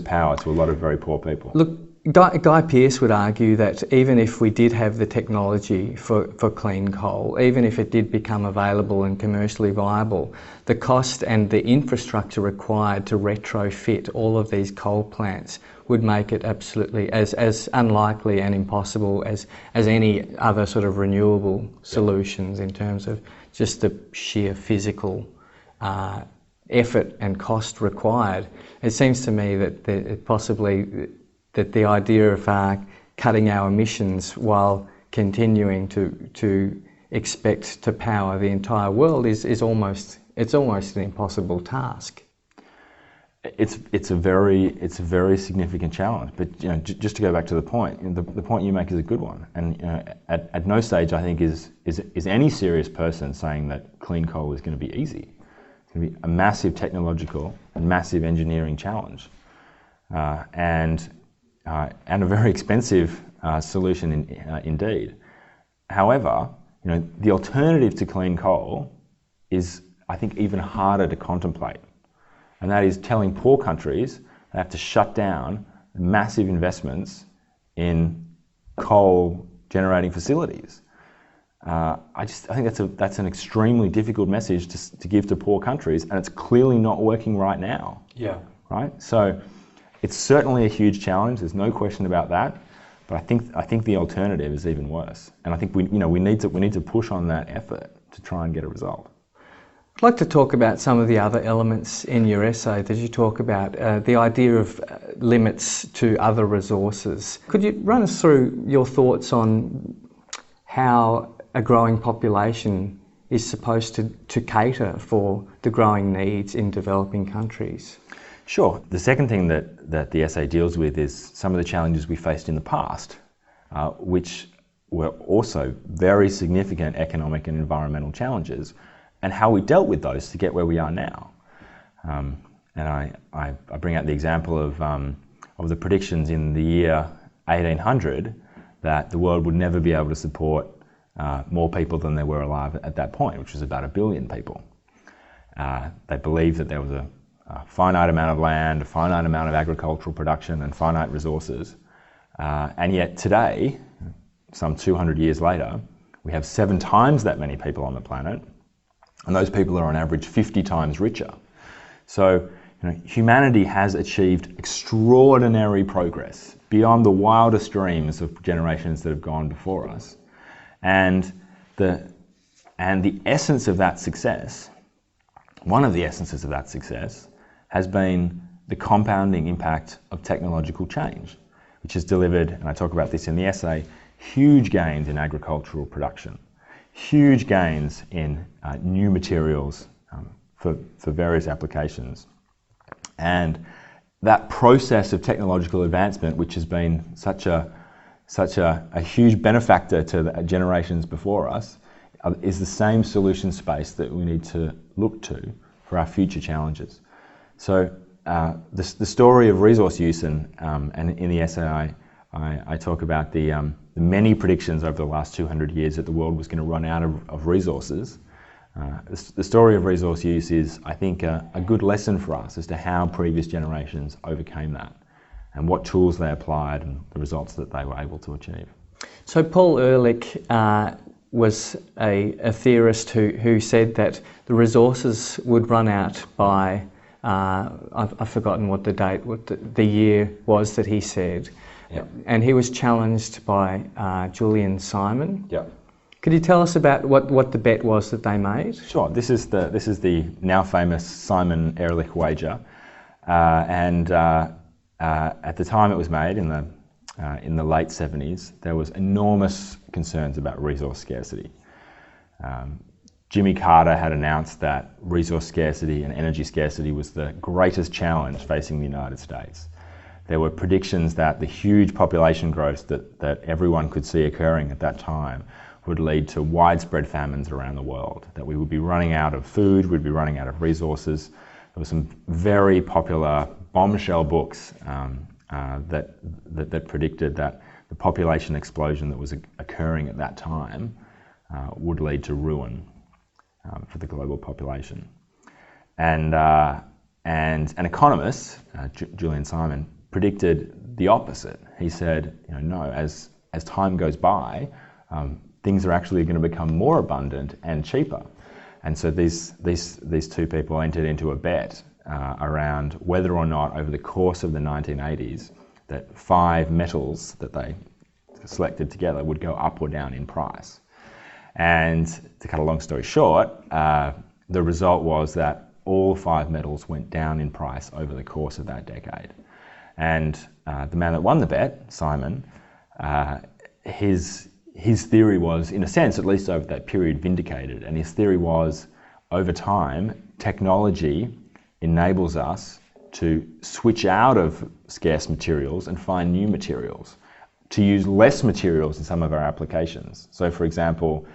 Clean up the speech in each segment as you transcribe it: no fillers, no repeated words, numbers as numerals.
power to a lot of very poor people. Look, Guy Pearce would argue that even if we did have the technology for clean coal, even if it did become available and commercially viable, the cost and the infrastructure required to retrofit all of these coal plants would make it absolutely as unlikely and impossible as any other sort of renewable solutions in terms of just the sheer physical effort and cost required. It seems to me that possibly that the idea of cutting our emissions while continuing to expect to power the entire world is almost an impossible task. It's a very significant challenge. But just to go back to the point, the point you make is a good one. And at no stage I think is any serious person saying that clean coal is going to be easy. It's going to be a massive technological and massive engineering challenge, and a very expensive solution indeed. However, the alternative to clean coal is, I think, even harder to contemplate, and that is telling poor countries they have to shut down massive investments in coal generating facilities. I think that's an extremely difficult message to give to poor countries, and it's clearly not working right now. Yeah. Right. So it's certainly a huge challenge. There's no question about that. But I think the alternative is even worse, and I think we need to push on that effort to try and get a result. I'd like to talk about some of the other elements in your essay that you talk about, the idea of limits to other resources. Could you run us through your thoughts on how a growing population is supposed to cater for the growing needs in developing countries? Sure. The second thing that the essay deals with is some of the challenges we faced in the past, which were also very significant economic and environmental challenges, and how we dealt with those to get where we are now. And I bring out the example of the predictions in the year 1800 that the world would never be able to support more people than there were alive at that point, which was about 1 billion people. They believed that there was a finite amount of land, a finite amount of agricultural production, and finite resources. And yet today, some 200 years later, we have 7 times that many people on the planet, and those people are on average 50 times richer. So humanity has achieved extraordinary progress beyond the wildest dreams of generations that have gone before us. And the essence of that success, one of the essences of that success, has been the compounding impact of technological change, which has delivered, and I talk about this in the essay, huge gains in agricultural production, huge gains in new materials for various applications. And that process of technological advancement, which has been such a huge benefactor to the generations before us, is the same solution space that we need to look to for our future challenges. So the story of resource use, and in the essay I talk about the many predictions over the last 200 years that the world was going to run out of resources. The story of resource use is, I think, a good lesson for us as to how previous generations overcame that, and what tools they applied and the results that they were able to achieve. So Paul Ehrlich was a theorist who said that the resources would run out by, I've forgotten what the year was that he said. Yep. And he was challenged by Julian Simon. Yep. Could you tell us about what the bet was that they made? Sure. This is the now famous Simon-Ehrlich wager, and at the time it was made in the late 70s, there was enormous concerns about resource scarcity. Jimmy Carter had announced that resource scarcity and energy scarcity was the greatest challenge facing the United States. There were predictions that the huge population growth that everyone could see occurring at that time would lead to widespread famines around the world, that we would be running out of food, we'd be running out of resources. There were some very popular bombshell books that predicted that the population explosion that was occurring at that time would lead to ruin for the global population. And and an economist, Julian Simon, predicted the opposite. He said, no, as time goes by, things are actually going to become more abundant and cheaper. And so these two people entered into a bet around whether or not over the course of the 1980s that 5 metals that they selected together would go up or down in price. And to cut a long story short, the result was that all 5 metals went down in price over the course of that decade. And the man that won the bet, Simon, his theory was, in a sense, at least over that period, vindicated. And his theory was, over time, technology enables us to switch out of scarce materials and find new materials, to use less materials in some of our applications. So, for example,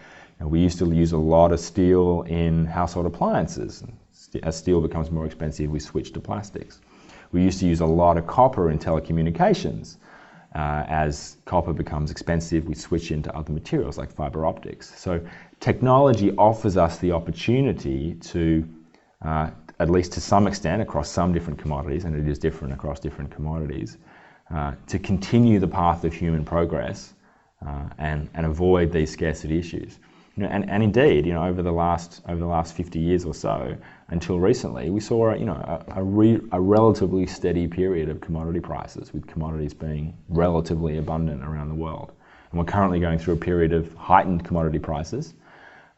we used to use a lot of steel in household appliances. As steel becomes more expensive, we switch to plastics. We used to use a lot of copper in telecommunications. As copper becomes expensive, we switch into other materials like fiber optics. So technology offers us the opportunity to, at least to some extent, across some different commodities, and it is different across different commodities, to continue the path of human progress and avoid these scarcity issues. And indeed, over the last 50 years or so, until recently, we saw a relatively steady period of commodity prices, with commodities being relatively abundant around the world. And we're currently going through a period of heightened commodity prices,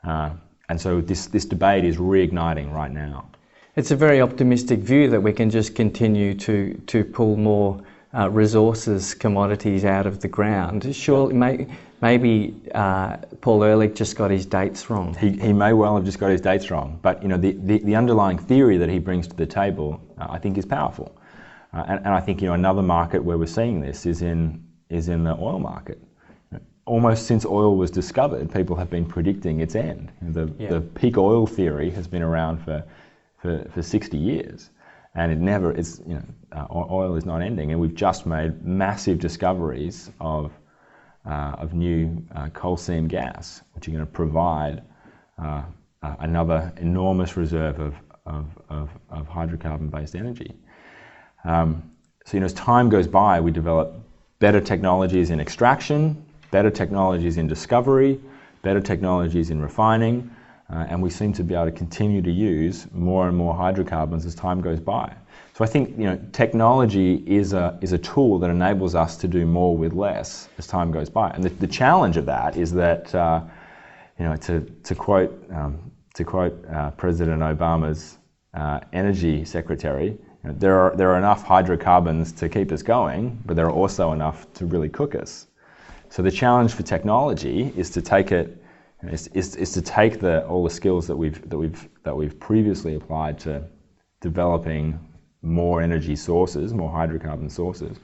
and so this debate is reigniting right now. It's a very optimistic view that we can just continue to pull more resources, commodities out of the ground. Surely, maybe Paul Ehrlich just got his dates wrong. He may well have just got his dates wrong, but the underlying theory that he brings to the table, I think, is powerful. And I think another market where we're seeing this is in the oil market. Almost since oil was discovered, people have been predicting its end. The peak oil theory has been around for 60 years. And it never is, oil is not ending, and we've just made massive discoveries of new coal seam gas, which are going to provide another enormous reserve of hydrocarbon-based energy. So as time goes by, we develop better technologies in extraction, better technologies in discovery, better technologies in refining, and we seem to be able to continue to use more and more hydrocarbons as time goes by. So I think technology is a tool that enables us to do more with less as time goes by. And the challenge of that is that to quote President Obama's energy secretary, there are enough hydrocarbons to keep us going, but there are also enough to really cook us. So the challenge for technology is to take it. Is to take all the skills that we've previously applied to developing more energy sources, more hydrocarbon sources,